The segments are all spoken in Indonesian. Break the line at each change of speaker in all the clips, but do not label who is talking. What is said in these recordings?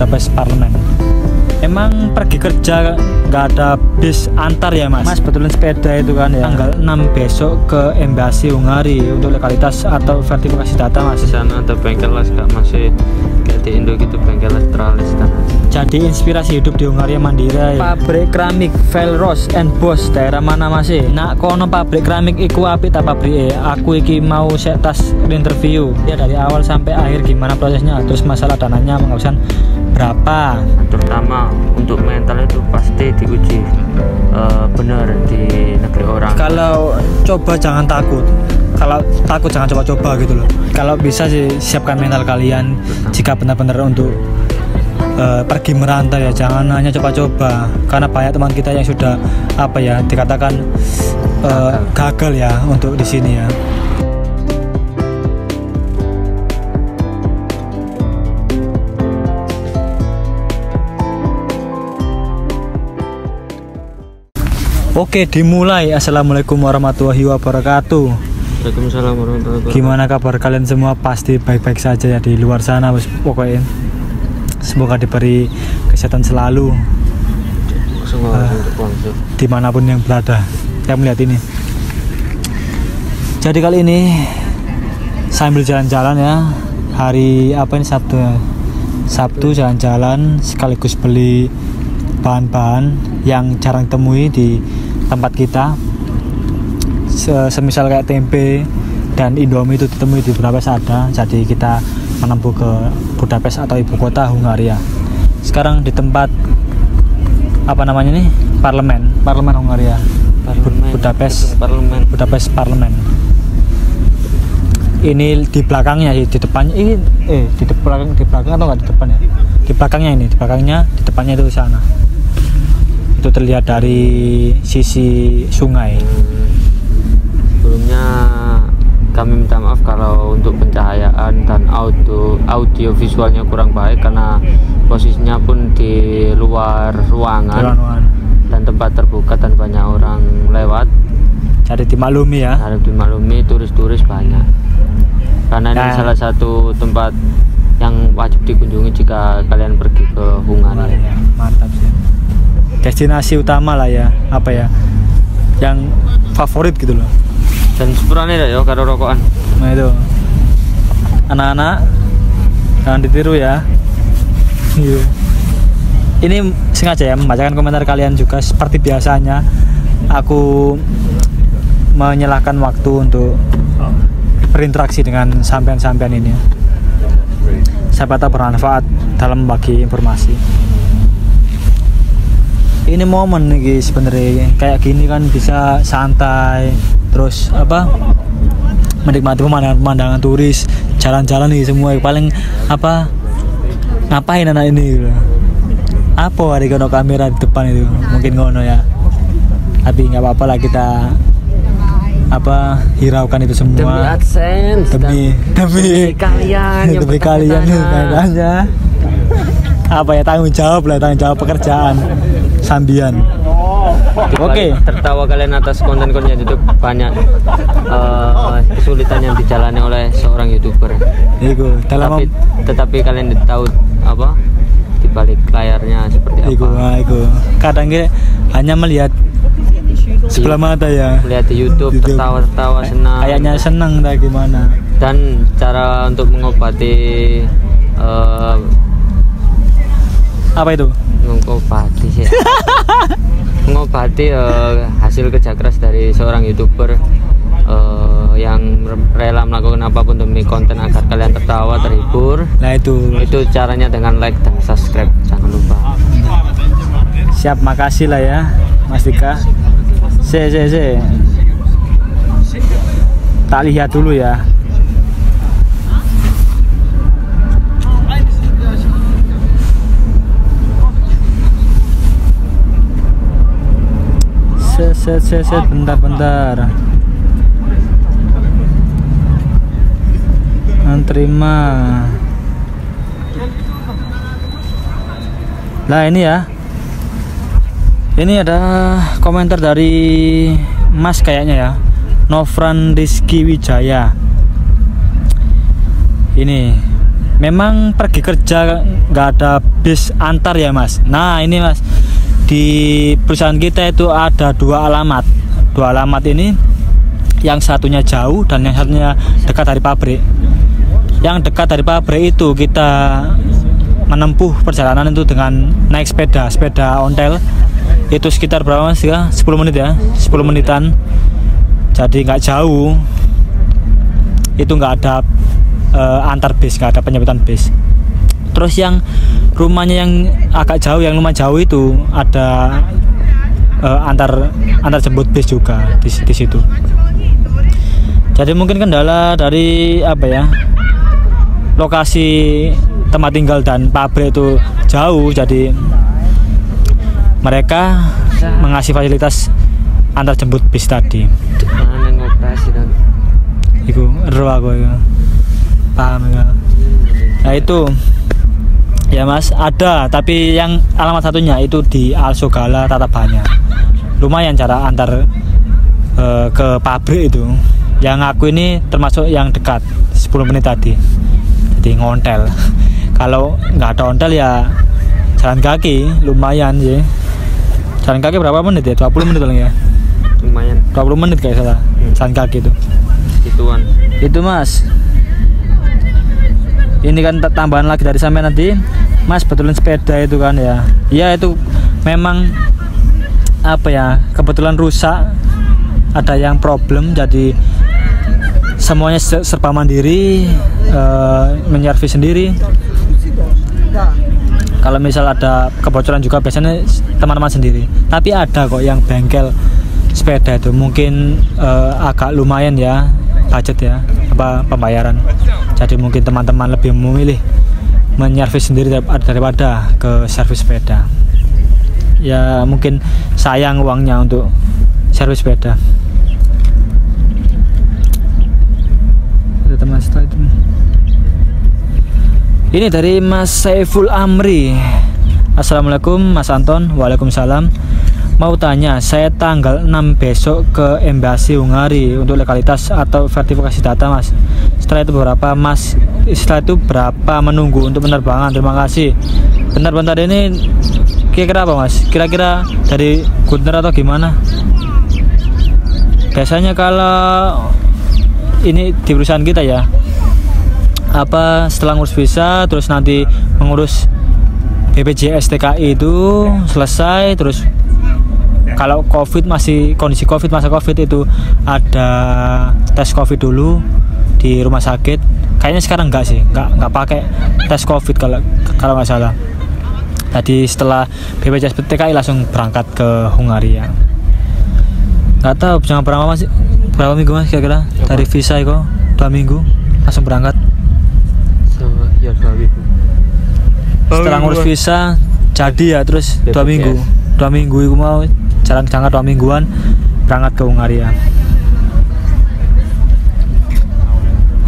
Budapest Parlemen. Emang pergi kerja nggak ada bis antar ya mas? Mas betulin sepeda itu kan ya. Tanggal 6 besok ke Embasi Hungari untuk legalitas atau verifikasi data mas.
Di sana ada bengkel las kak, masih kayak di Indo gitu, bengkel Astralis kan.
Jadi inspirasi hidup di Hungaria Mandira ya. Pabrik keramik Velros and Bosch daerah mana masih? Nak kono pabrik keramik iku apik ta pabrik aku iki mau set tas interview ya, dari awal sampai akhir gimana prosesnya, terus masalah dananya menghabiskan berapa,
Terutama untuk mental itu pasti diuji benar di negeri orang.
Kalau coba jangan takut, kalau takut jangan coba-coba gitu loh. Kalau bisa sih siapkan mental kalian jika benar-benar untuk pergi merantau ya, jangan hanya coba-coba, karena banyak teman kita yang sudah apa ya dikatakan gagal ya untuk di sini ya. Oke, dimulai. Assalamualaikum warahmatullahi wabarakatuh.
Waalaikumsalam warahmatullahi wabarakatuh.
Gimana kabar kalian semua? Pasti baik-baik saja ya di luar sana, pokoknya. Semoga diberi kesehatan selalu dimanapun yang berada. Saya melihat ini. Jadi kali ini sambil jalan-jalan ya, hari apa ini, Sabtu jalan-jalan sekaligus beli bahan-bahan yang jarang temui di tempat kita. Semisal kayak tempe dan Indomie itu ditemui di Budapest ada. Jadi kita menempuh ke Budapest atau ibu kota Hungaria. Sekarang di tempat apa namanya nih? Parlemen Hungaria. Budapest Parlemen. Ini di belakangnya sih, di depannya ini di belakang atau enggak di depan ya? Di belakangnya ini, di depannya itu sana. Itu terlihat dari sisi sungai.
Sebelumnya kami minta maaf kalau untuk pencahayaan dan audio visualnya kurang baik karena posisinya pun di luar ruangan dan tempat terbuka dan banyak orang lewat.
Jadi dimaklumi ya.
Harus dimaklumi, turis-turis banyak. Karena ini salah satu tempat yang wajib dikunjungi jika kalian pergi ke Hungaria.
Mantap sih. Destinasi utama lah ya, apa ya? Yang favorit gitu loh.
Dan sepurane ya karo rokokan.
Nah itu. Anak-anak jangan ditiru ya. Iya. Ini sengaja ya membacakan komentar kalian juga seperti biasanya. Aku menyelahkan waktu untuk berinteraksi dengan sampean-sampean ini. Siapa tahu bermanfaat dalam membagi informasi. Ini momen nih sebenarnya, kayak gini kan bisa santai, terus apa menikmati pemandangan turis, jalan-jalan nih semua. Paling apa ngapain anak ini gitu. Apa ada kono kamera di depan itu, mungkin ngono ya, tapi nggak apa-apa lah, kita apa hiraukan itu semua
demi AdSense, demi kalian
makanya apa ya, tanggung jawab pekerjaan sambian. Oke.
Tertawa kalian atas konten-konten YouTube, banyak kesulitan yang dijalani oleh seorang YouTuber. Tetapi kalian tahu apa di balik layarnya seperti apa.
Kadang hanya melihat sebelah mata ya.
Melihat di YouTube tertawa-tertawa senang.
Kayaknya senang dah gimana.
Dan cara untuk mengobati
apa itu?
Mengobati hasil kerja keras dari seorang YouTuber yang rela melakukan apapun demi konten agar kalian tertawa, terhibur.
Nah itu
caranya dengan like dan subscribe, jangan lupa.
Siap, makasih lah ya Mas Dika. Tak lihat dulu ya. Bentar. Terima. Nah ini ya. Ini ada komentar dari Mas kayaknya ya, Nofran Rizky Wijaya. Ini memang pergi kerja nggak ada bis antar ya Mas. Nah ini Mas, di perusahaan kita itu ada dua alamat ini, yang satunya jauh dan yang satunya dekat dari pabrik. Yang dekat dari pabrik itu kita menempuh perjalanan itu dengan naik sepeda ontel, itu sekitar berapa Mas ya? 10 menit ya, 10 menitan. Jadi nggak jauh, itu nggak ada antar bis, nggak ada penyebutan bis. Terus yang rumahnya yang agak jauh, yang lumayan jauh itu ada antar jemput bis juga di situ. Jadi mungkin kendala dari apa ya, lokasi tempat tinggal dan pabrik itu jauh, jadi mereka mengasih fasilitas antar jemput bis tadi.
Mana ngoperasi kan?
Iku ero aku ya. Paham ya. Nah itu ya Mas, ada, tapi yang alamat satunya itu di Alsogala Tatabanya. Lumayan cara antar ke pabrik itu. Yang aku ini termasuk yang dekat, 10 menit tadi. Jadi ngontel. Kalau nggak ada ontel ya jalan kaki, lumayan ya. Jalan kaki berapa menit ya? 20 menit paling ya.
Lumayan.
20 menit kayak salah. Jalan kaki itu.
Gituan.
Itu Mas. Ini kan tambahan lagi dari sampai nanti Mas betulin sepeda itu kan ya. Ya itu memang apa ya, kebetulan rusak, ada yang problem, jadi semuanya serba mandiri, menyervis sendiri. Kalau misal ada kebocoran juga biasanya teman-teman sendiri. Tapi ada kok yang bengkel sepeda itu, mungkin agak lumayan ya budget ya, apa pembayaran. Jadi mungkin teman-teman lebih memilih menyervis sendiri daripada ke servis sepeda. Ya mungkin sayang uangnya untuk servis sepeda. Teman setelah itu. Ini dari Mas Saiful Amri. Assalamualaikum Mas Anton. Waalaikumsalam. Mau tanya, saya tanggal 6 besok ke Embasi Hungari untuk legalitas atau verifikasi data Mas. Setelah itu berapa menunggu untuk penerbangan? Terima kasih. Bentar ini kira-kira apa Mas? Kira-kira dari Gunter atau gimana? Biasanya kalau ini di perusahaan kita ya, apa setelah ngurus visa terus nanti mengurus BPJS TKI itu selesai, terus kalau kondisi masa COVID itu ada tes COVID dulu di rumah sakit. Kayaknya sekarang enggak sih, enggak pakai tes COVID kalau nggak salah. Tadi setelah BPJS TKI langsung berangkat ke Hungaria. Nggak tahu jangan berapa minggu Mas kira-kira dari visa itu? 2 minggu langsung berangkat.
Ya 2 minggu.
Setelah ngurus visa jadi ya, terus 2 minggu. 2 minggu itu mau jalan-jalan 2 mingguan berangkat ke Hungaria.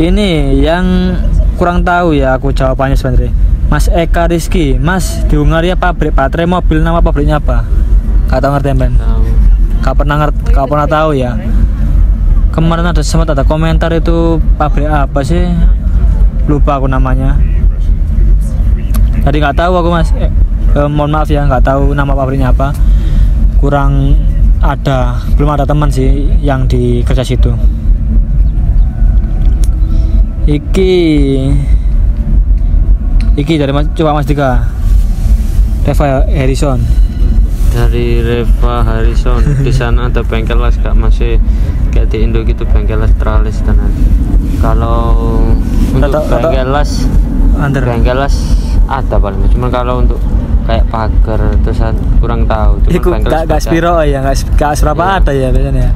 Ini yang kurang tahu ya aku jawabannya sebenarnya. Mas Eka Rizky, Mas di Hungaria pabrik baterai mobil, nama pabriknya apa? Gak tahu ngerti Ben? Gak pernah tahu ya. Kemarin sempat ada komentar itu pabrik apa sih? Lupa aku namanya. Tadi nggak tahu aku Mas. Mohon maaf ya, nggak tahu nama pabriknya apa. Belum ada teman sih yang di kerja situ. Iki dari coba Mas Dika. Reva Harrison.
Dari Reva Harrison. Di sana ada bengkel las, gak masih kayak di Indo gitu, bengkel las teralis dan kalau untuk bengkel las ada paling, cuma kalau untuk kayak pagar terusan kurang tahu.
Gak spiro ya, gak seberapa iya. Ada ya biasanya.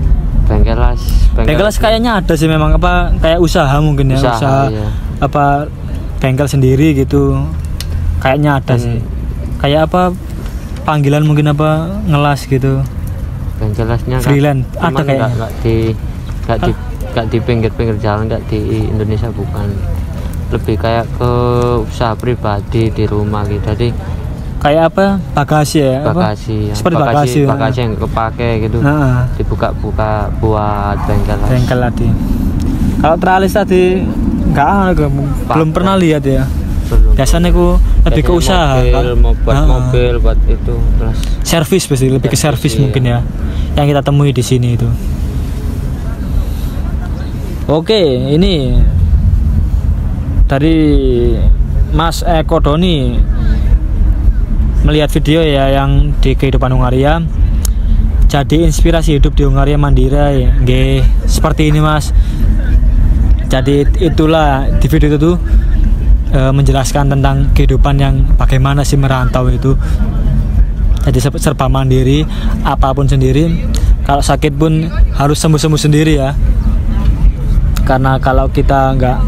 Bengkel las
kayaknya ada sih memang, apa kayak usaha mungkin ya, usaha iya. Apa bengkel sendiri gitu kayaknya ada sih, kayak apa panggilan mungkin apa ngelas gitu,
bengkel lasnya
freelance kan, ada kayaknya
nggak di pinggir-pinggir jalan, nggak di Indonesia, bukan, lebih kayak ke usaha pribadi di rumah gitu. Jadi
kayak apa bagasi ya, seperti bagasi
yang kepake gitu, dibuka-buka buat bengkel
tadi. Kalau teralis tadi belum pernah lihat ya. Biasanya aku lebih ke usaha
mobil, mau buat mobil, buat itu terus
servis, pasti lebih ke servis mungkin ya yang kita temui di sini itu. Oke, ini dari Mas Eko Doni melihat video ya yang di kehidupan Hungaria, jadi inspirasi hidup di Hungaria mandiri. Nggih, seperti ini Mas. Jadi itulah di video itu tuh menjelaskan tentang kehidupan yang bagaimana sih merantau itu. Jadi serba mandiri, apapun sendiri. Kalau sakit pun harus sembuh-sembuh sendiri ya. Karena kalau kita nggak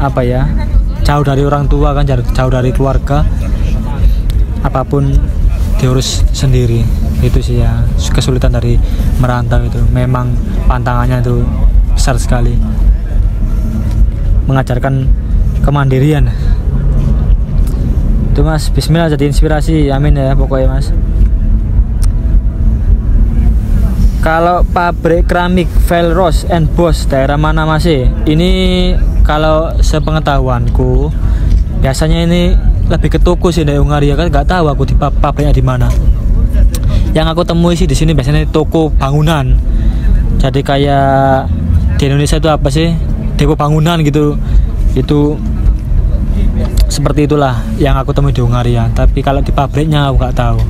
apa ya, jauh dari orang tua kan, jauh dari keluarga, apapun diurus sendiri. Itu sih ya kesulitan dari merantau itu. Memang pantangannya itu besar sekali. Mengajarkan kemandirian itu Mas. Bismillah, jadi inspirasi, amin ya pokoknya Mas. Kalau pabrik keramik Velros and Bosch daerah mana Mas? Ini kalau sepengetahuanku biasanya ini lebih ke toko sih dari Hungaria, kan nggak tahu aku di pabriknya di mana. Yang aku temui sih di sini biasanya toko bangunan. Jadi kayak di Indonesia itu apa sih, depo bangunan gitu. Itu seperti itulah yang aku temui di Hungaria. Tapi kalau di pabriknya aku nggak tahu.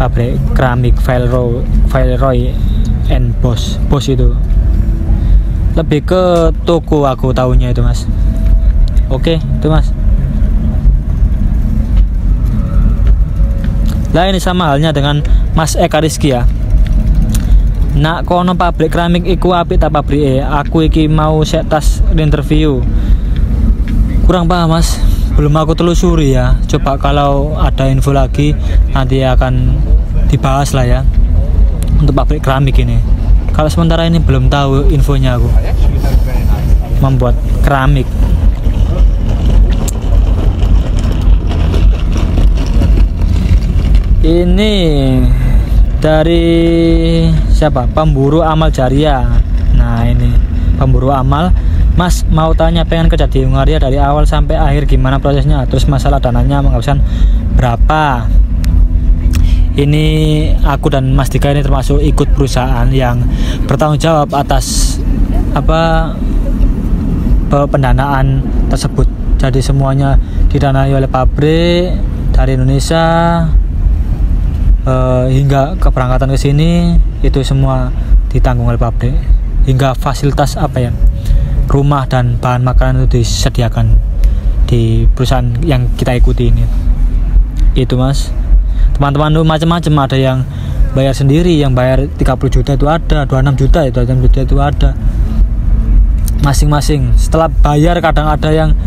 Pabrik keramik Velroy and Bosch itu lebih ke toko aku tahunya itu Mas. Oke, itu Mas. Lah ini sama halnya dengan Mas Eka Rizky ya. Nak kono pabrik keramik iku apik ta pabrik aku iki mau sek tas interview. Kurang paham Mas, belum aku telusuri ya. Coba kalau ada info lagi nanti akan dibahas lah ya untuk pabrik keramik ini. Kalau sementara ini belum tahu infonya aku membuat keramik. Ini dari siapa? Pemburu Amal Jariah. Nah ini pemburu amal. Mas mau tanya, pengen kerja di Hungaria dari awal sampai akhir gimana prosesnya, terus masalah dananya menghabiskan berapa. Ini aku dan Mas Dika ini termasuk ikut perusahaan yang bertanggung jawab atas apa pendanaan tersebut. Jadi semuanya didanai oleh pabrik dari Indonesia hingga keberangkatan ke sini itu semua ditanggung oleh pabrik, hingga fasilitas apa ya, rumah dan bahan makanan itu disediakan di perusahaan yang kita ikuti ini. Itu Mas. Teman-teman tuh macam-macam, ada yang bayar sendiri, yang bayar 30 juta itu ada, 26 juta itu, 26 juta itu ada. Masing-masing. Setelah bayar kadang ada yang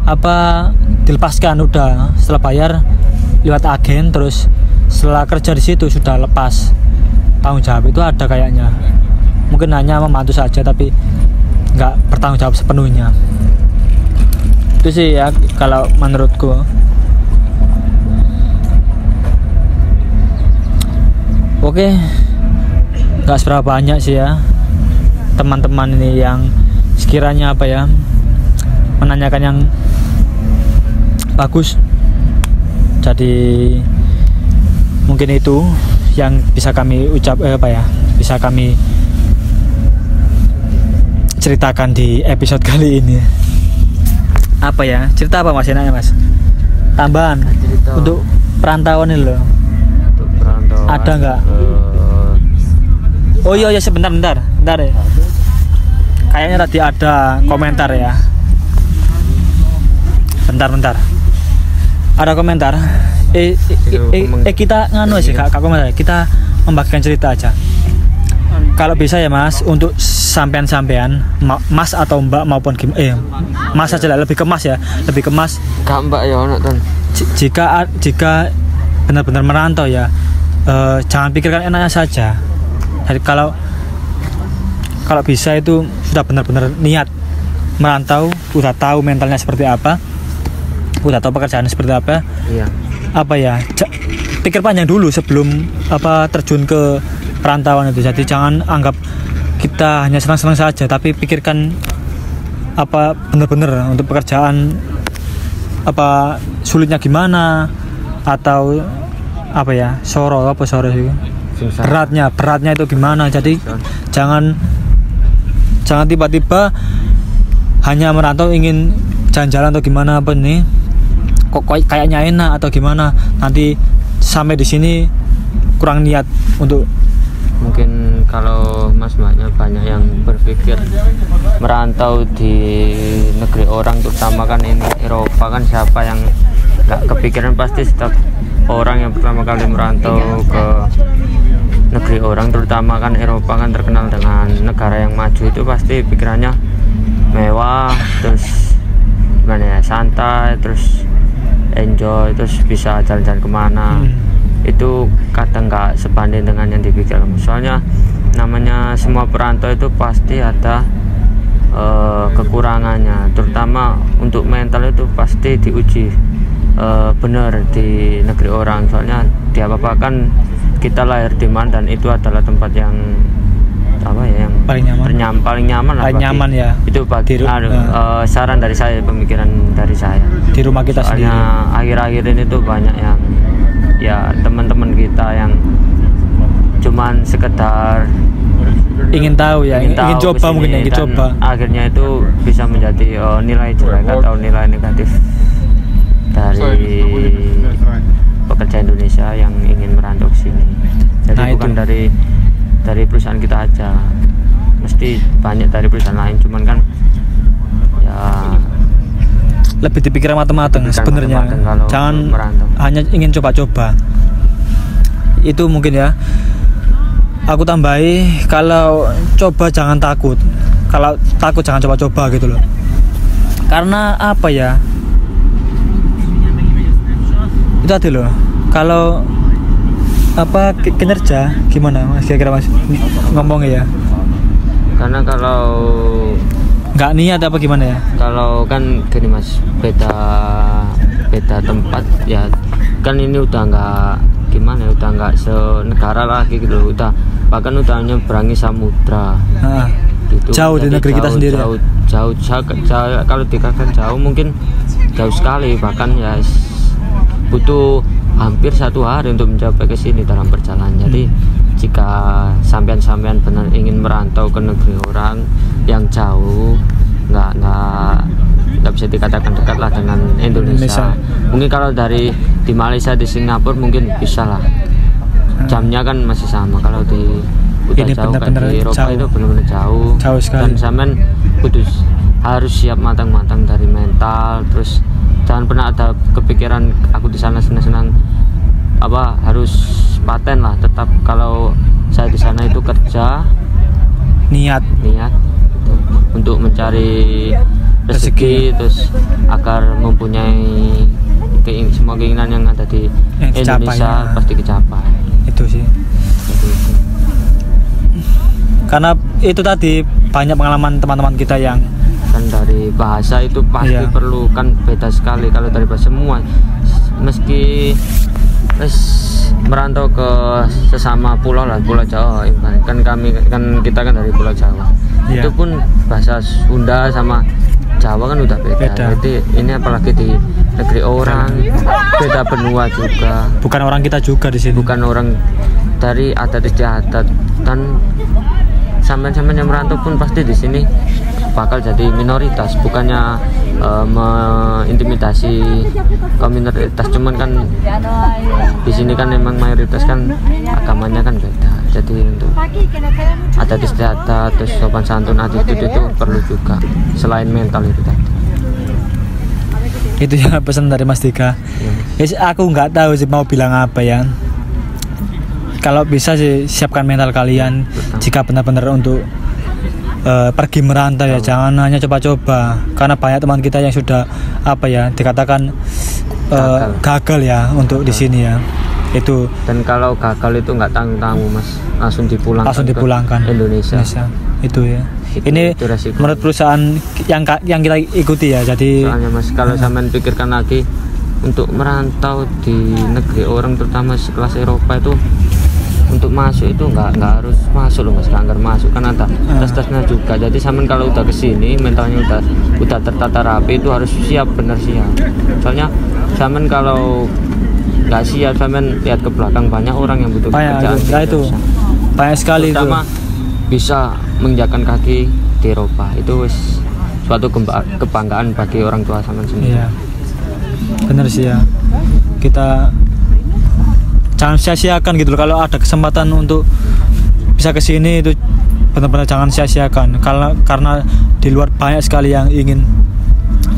apa dilepaskan udah, setelah bayar lewat agen, terus setelah kerja di situ sudah lepas tanggung jawab. Itu ada kayaknya. Mungkin hanya membantu saja tapi nggak bertanggung jawab sepenuhnya. Itu sih ya kalau menurutku. Oke, nggak seberapa banyak sih ya teman-teman ini yang sekiranya apa ya menanyakan yang bagus. Jadi mungkin itu yang bisa kami bisa kami ceritakan di episode kali ini. Apa ya, cerita apa Mas enaknya Mas? Tambahan cerita untuk perantauan ini loh. Untuk perantauan ada nggak? Oh iya sebentar ya. Kayaknya tadi ada komentar ya. Bentar. Ada komentar. Kita nganu sih kak komentar. Kita membagikan cerita aja. Kalau bisa ya Mas, untuk sampean Mas atau Mbak maupun Mas aja lah, lebih ke Mas ya, lebih ke Mas.
Kak Mbak ya nonton.
Jika benar-benar merantau ya, jangan pikirkan enaknya saja. Jadi kalau bisa itu sudah benar-benar niat merantau, udah tahu mentalnya seperti apa, udah tahu pekerjaannya seperti apa.
Iya.
Apa ya? Pikir panjang dulu sebelum terjun ke perantauan itu. Jadi jangan anggap kita hanya senang-senang saja, tapi pikirkan apa benar-benar untuk pekerjaan apa sulitnya gimana, atau apa ya, soro sih, beratnya itu gimana. Jadi jangan tiba-tiba hanya merantau ingin jalan-jalan atau gimana apa nih, kok kayaknya enak atau gimana, nanti sampai di sini kurang niat untuk.
Mungkin kalau mas-masnya banyak yang berpikir merantau di negeri orang, terutama kan ini Eropa kan, siapa yang nggak kepikiran, pasti setiap orang yang pertama kali merantau ke negeri orang, terutama kan Eropa kan terkenal dengan negara yang maju, itu pasti pikirannya mewah, terus gimana ya, santai, terus enjoy, terus bisa jalan-jalan kemana. Itu kadang nggak sebanding dengan yang dipikirkan. Soalnya namanya semua perantau itu pasti ada kekurangannya, terutama untuk mental itu pasti diuji benar di negeri orang. Soalnya di apa kan kita lahir di mana, dan itu adalah tempat yang apa ya, yang paling nyaman lah,
ya.
Itu bagi saran dari saya, pemikiran dari saya
di rumah kita.
Soalnya sendiri akhir-akhir ini tuh banyak yang ya teman-teman kita yang cuman sekedar
ingin tahu ya, ingin coba
kesini,
mungkin ingin coba,
akhirnya itu bisa menjadi nilai jelek atau nilai negatif dari pekerja Indonesia yang ingin merantau ke sini. Jadi bukan dari perusahaan kita aja, mesti banyak dari perusahaan lain, cuman kan ya
lebih dipikir matang-matang sebenarnya. Jangan merantau hanya ingin coba-coba. Itu mungkin ya. Aku tambahi, kalau coba jangan takut. Kalau takut jangan coba-coba gitu loh. Karena apa ya? Itu tadi loh. Kalau apa kinerja gimana Mas, kira-kira Mas ngomongnya ya?
Karena kalau
nggak niat apa gimana ya?
Kalau kan gini Mas, beda tempat ya kan, ini udah nggak gimana ya, udah nggak senegara lagi gitu, bahkan udah nyeberangi samudra gitu.
Jauh di negeri kita sendiri.
Jauh kalau dikatakan jauh mungkin jauh sekali, bahkan ya butuh hampir 1 hari untuk mencapai ke sini dalam perjalanan. Jadi jika sampean benar ingin merantau ke negeri orang yang jauh, nggak bisa dikatakan dekat lah dengan Indonesia. Mungkin kalau di Malaysia, di Singapura mungkin bisa lah, jamnya kan masih sama. Kalau udah
ini
jauh
bener-bener
kan di Eropa
jauh.
itu benar-benar jauh
sekali.
Dan sampean harus siap matang-matang dari mental. Terus jangan pernah ada kepikiran aku di sana senang-senang apa, harus paten lah. Tetap kalau saya di sana itu kerja,
niat
untuk mencari rezeki, terus agar mempunyai semua keinginan yang ada di Indonesia pasti kecapai.
Itu sih. Karena itu tadi banyak pengalaman teman-teman kita yang
kan dari bahasa itu pasti perlu, kan beda sekali kalau dari bahasa semua. Meski merantau ke sesama pulau lah, Pulau Jawa kan, kita kan dari Pulau Jawa. Itu pun bahasa Sunda sama Jawa kan udah beda. Jadi ini apalagi di negeri orang, beda benua juga.
Bukan orang kita juga di sini. Bukan
orang dari adat istiadat, dan sampean-sampean yang merantau pun pasti di sini bakal jadi minoritas. Bukannya mengintimidasi kaum minoritas, cuman kan di sini kan memang mayoritas kan agamanya kan beda. Jadi untuk adat istiadat, terus sopan santun, attitude itu perlu juga selain mental itu tadi.
Itu ya pesan dari Mas Dika. Aku nggak tahu sih mau bilang apa ya. Kalau bisa sih siapkan mental kalian jika benar-benar untuk pergi merantau ya, jangan hanya coba-coba. Karena banyak teman kita yang sudah apa ya, dikatakan gagal ya untuk di sini ya. Itu.
Dan kalau gagal itu nggak tanggung-tanggung Mas, langsung dipulangkan
Indonesia. Itu ya. Ini menurut perusahaan yang kita ikuti ya. Jadi
soalnya Mas, kalau sampean pikirkan lagi untuk merantau di negeri orang, terutama sekelas Eropa, itu untuk masuk itu nggak harus masuk loh mas, nggak masuk kan ada tes-tesnya juga. Jadi sampean kalau udah kesini mentalnya udah tertata rapi, itu harus siap, bener siap. Soalnya sampean kalau nggak siap, sampean lihat ke belakang banyak orang yang butuh pekerjaan.
Nah itu banyak sekali itu.
Bisa menginjakan kaki di Eropa itu suatu kebanggaan bagi orang tua sampean sendiri.
Iya, bener sih ya. Kita jangan sia-siakan gitu loh, kalau ada kesempatan untuk bisa ke sini itu benar-benar jangan sia-siakan, karena di luar banyak sekali yang ingin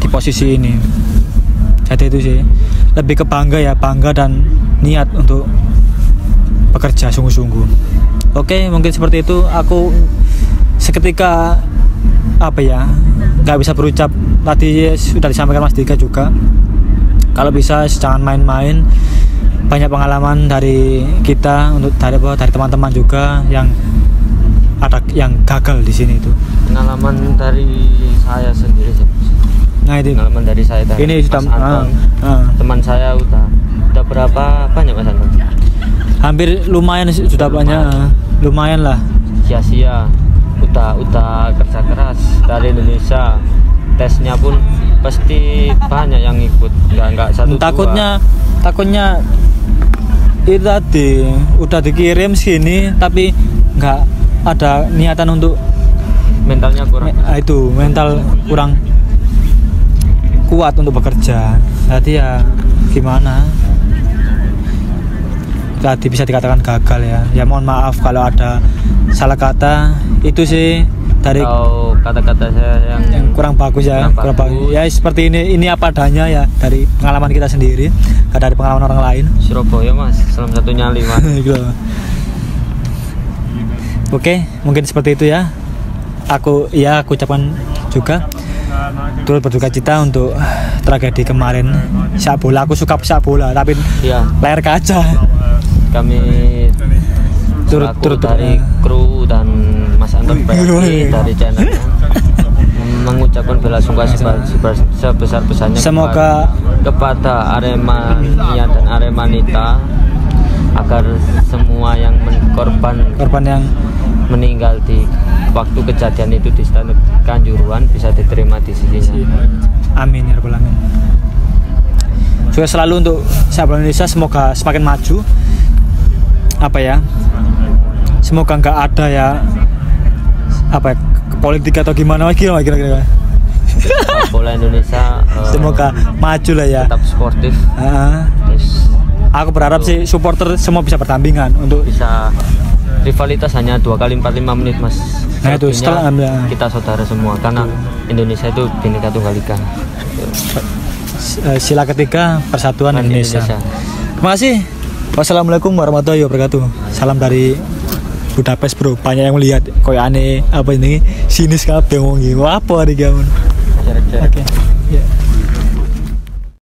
di posisi ini. Jadi itu sih lebih ke bangga dan niat untuk bekerja sungguh-sungguh. Oke, mungkin seperti itu. Aku seketika nggak bisa berucap, tadi sudah disampaikan Mas Dika juga. Kalau bisa jangan main-main. Banyak pengalaman dari kita, dari teman-teman juga yang ada yang gagal di sini itu.
Pengalaman dari saya sendiri sih.
Nah itu.
Pengalaman dari saya tadi.
Ini sudah
teman saya udah berapa banyak Mas Anton?
Hampir lumayan sudah banyak. Lumayan lah.
Sia-sia. Udah kerja keras dari Indonesia. Tesnya pun pasti banyak yang ikut. Enggak satu. Takutnya itu tadi udah dikirim sini tapi nggak ada niatan untuk mentalnya kurang. Itu mental kurang kuat untuk bekerja. Jadi ya gimana? Tadi bisa dikatakan gagal ya. Ya mohon maaf kalau ada salah kata. Itu sih dari kata-kata saya yang kurang bagus ya. Kurang bagus. Ya seperti ini apa adanya ya, dari pengalaman kita sendiri, gak dari pengalaman orang lain. Surabaya Mas, salah satu nyali Mas. Oke, mungkin seperti itu ya. Aku ucapkan juga turut berduka cita untuk tragedi kemarin. Sepak bola, aku suka sepak bola tapi ya, layar kaca. Kami turut dari kru dan Mas Anton dari channel mengucapkan bela-sungkawa sebesar-besarnya semoga kepada Aremania dan Aremanita, agar semua yang korban yang meninggal di waktu kejadian itu di Stadion Kanjuruhan bisa diterima di sisinya. Amin ya rabbal alamin. Sukses selalu untuk sepak bola Indonesia, semoga semakin maju. Semoga nggak ada ya politik atau gimana kira-kira. Bola Indonesia semoga maju lah ya, tetap sportif. Aku berharap sih supporter semua bisa bertandingan untuk bisa rivalitas hanya 2 kali 45 menit Mas. Nah itu setelah kita saudara semua, karena Indonesia itu Bhinneka Tunggal Ika. Sila ketiga persatuan Indonesia. Terima kasih. Wassalamualaikum warahmatullahi wabarakatuh. Salam dari Budapest bro. Banyak yang melihat koyo aneh ini sinis kabeh wong iki. Apa iki gamun. Oke. Ya.